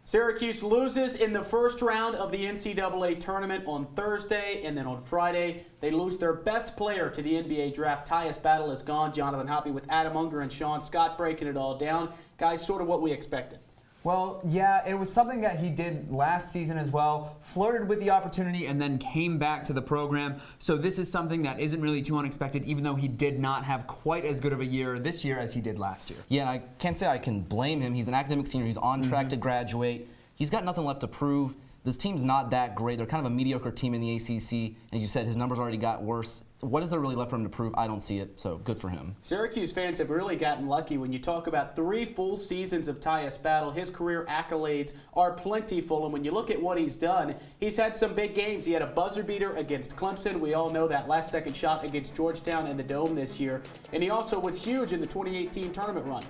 Syracuse loses in the first round of the NCAA tournament on Thursday, and then on Friday, they lose their best player to the NBA draft. Tyus Battle is gone. Jonathon Hoppe with Adam Unger and Sean Scott breaking it all down. Guys, sort of what we expected. Well, yeah, it was something that he did last season as well, flirted with the opportunity and then came back to the program. So this is something that isn't really too unexpected, even though he did not have quite as good of a year this year as he did last year. Yeah, and I can't say I can blame him. He's an academic senior. He's on track to graduate. He's got nothing left to prove. This team's not that great. They're kind of a mediocre team in the ACC. As you said, his numbers already got worse. What is there really left for him to prove? I don't see it, so good for him. Syracuse fans have really gotten lucky when you talk about 3 full seasons of Tyus Battle. His career accolades are plentiful, and when you look at what he's done, he's had some big games. He had a buzzer beater against Clemson. We all know that last-second shot against Georgetown in the Dome this year, and he also was huge in the 2018 tournament run.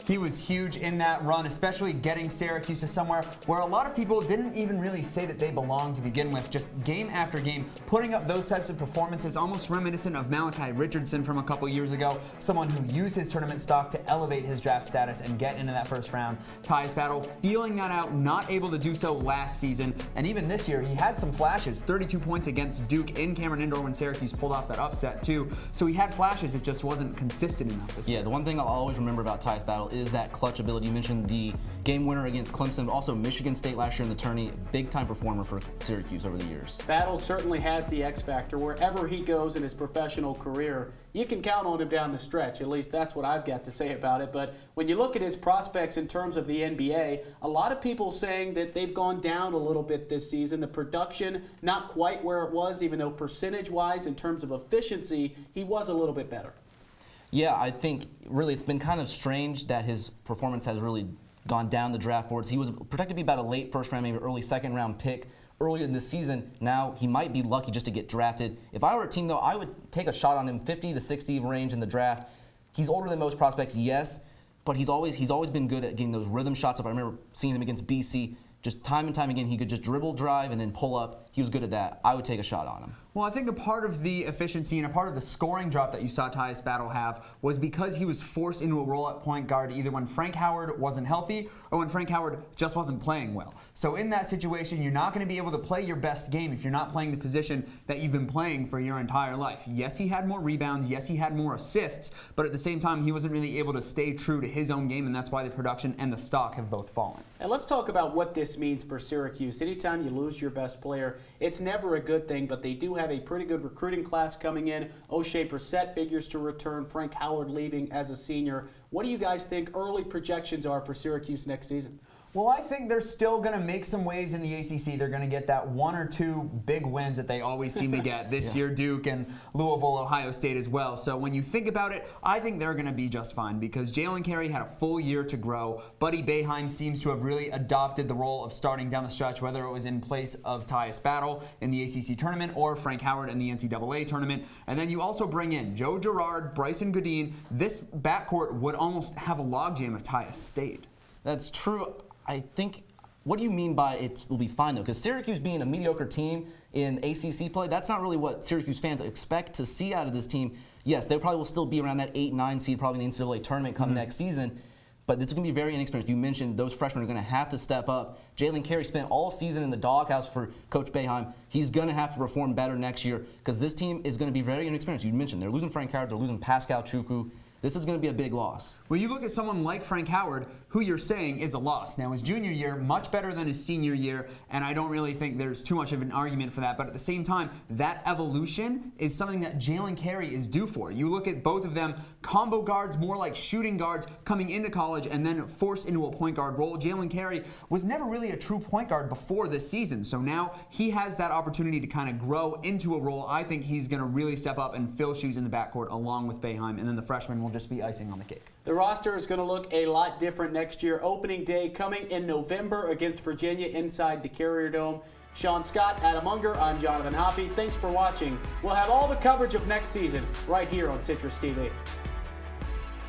He was huge in that run, especially getting Syracuse to somewhere where a lot of people didn't even really say that they belonged to begin with. Just game after game, putting up those types of performances, almost reminiscent of Malachi Richardson from a couple years ago, someone who used his tournament stock to elevate his draft status and get into that first round. Tyus Battle feeling that out, not able to do so last season, and even this year he had some flashes. 32 points against Duke in Cameron Indoor when Syracuse pulled off that upset too. So he had flashes, it just wasn't consistent enough this year. Yeah, the one thing I'll always remember about Tyus Battle is that clutch ability. You mentioned the game winner against Clemson, but also Michigan State last year in the tourney. Big time performer for Syracuse over the years. Battle certainly has the X factor. Wherever he goes in his professional career, you can count on him down the stretch. At least that's what I've got to say about it. But when you look at his prospects in terms of the NBA, a lot of people saying that they've gone down a little bit this season. The production not quite where it was, even though percentage-wise in terms of efficiency, he was a little bit better. Yeah, I think really it's been kind of strange that his performance has really gone down the draft boards. He was projected to be about a late first round, maybe early second round pick earlier in this season. Now he might be lucky just to get drafted. If I were a team though, I would take a shot on him 50 to 60 range in the draft. He's older than most prospects, yes, but he's always been good at getting those rhythm shots up. I remember seeing him against BC. Just time and time again, he could just dribble, drive, and then pull up. He was good at that. I would take a shot on him. Well, I think a part of the efficiency and a part of the scoring drop that you saw Tyus Battle have was because he was forced into a role at point guard either when Frank Howard wasn't healthy or when Frank Howard just wasn't playing well. So in that situation, you're not going to be able to play your best game if you're not playing the position that you've been playing for your entire life. Yes, he had more rebounds. Yes, he had more assists. But at the same time, he wasn't really able to stay true to his own game, and that's why the production and the stock have both fallen. And let's talk about what this means for Syracuse. Anytime you lose your best player, it's never a good thing, but they do have a pretty good recruiting class coming in. O'Shea Brissett figures to return. Frank Howard leaving as a senior. What do you guys think early projections are for Syracuse next season? Well, I think they're still going to make some waves in the ACC. They're going to get that 1 or 2 big wins that they always seem to get. This year, Duke and Louisville, Ohio State as well. So when you think about it, I think they're going to be just fine because Jalen Carey had a full year to grow. Buddy Boeheim seems to have really adopted the role of starting down the stretch, whether it was in place of Tyus Battle in the ACC tournament or Frank Howard in the NCAA tournament. And then you also bring in Joe Girard, Bryson Goodine. This backcourt would almost have a logjam if Tyus stayed. That's true. I think, what do you mean by it will be fine, though? Because Syracuse being a mediocre team in ACC play, that's not really what Syracuse fans expect to see out of this team. Yes, they probably will still be around that 8-9 seed, probably in the NCAA tournament come next season, but it's going to be very inexperienced. You mentioned those freshmen are going to have to step up. Jalen Carey spent all season in the doghouse for Coach Boeheim. He's going to have to perform better next year because this team is going to be very inexperienced. You mentioned they're losing Frank Howard, they're losing Pascal Chukwu. This is going to be a big loss. Well, you look at someone like Frank Howard, who you're saying is a loss. Now, his junior year, much better than his senior year, and I don't really think there's too much of an argument for that. But at the same time, that evolution is something that Jalen Carey is due for. You look at both of them, combo guards, more like shooting guards, coming into college and then forced into a point guard role. Jalen Carey was never really a true point guard before this season. So now he has that opportunity to kind of grow into a role. I think he's going to really step up and fill shoes in the backcourt along with Boeheim, and then the freshman will just be icing on the cake. The roster is going to look a lot different next year. Opening day coming in November against Virginia inside the Carrier Dome. Sean Scott, Adam Unger, I'm Jonathon Hoppe. Thanks for watching. We'll have all the coverage of next season right here on Citrus TV.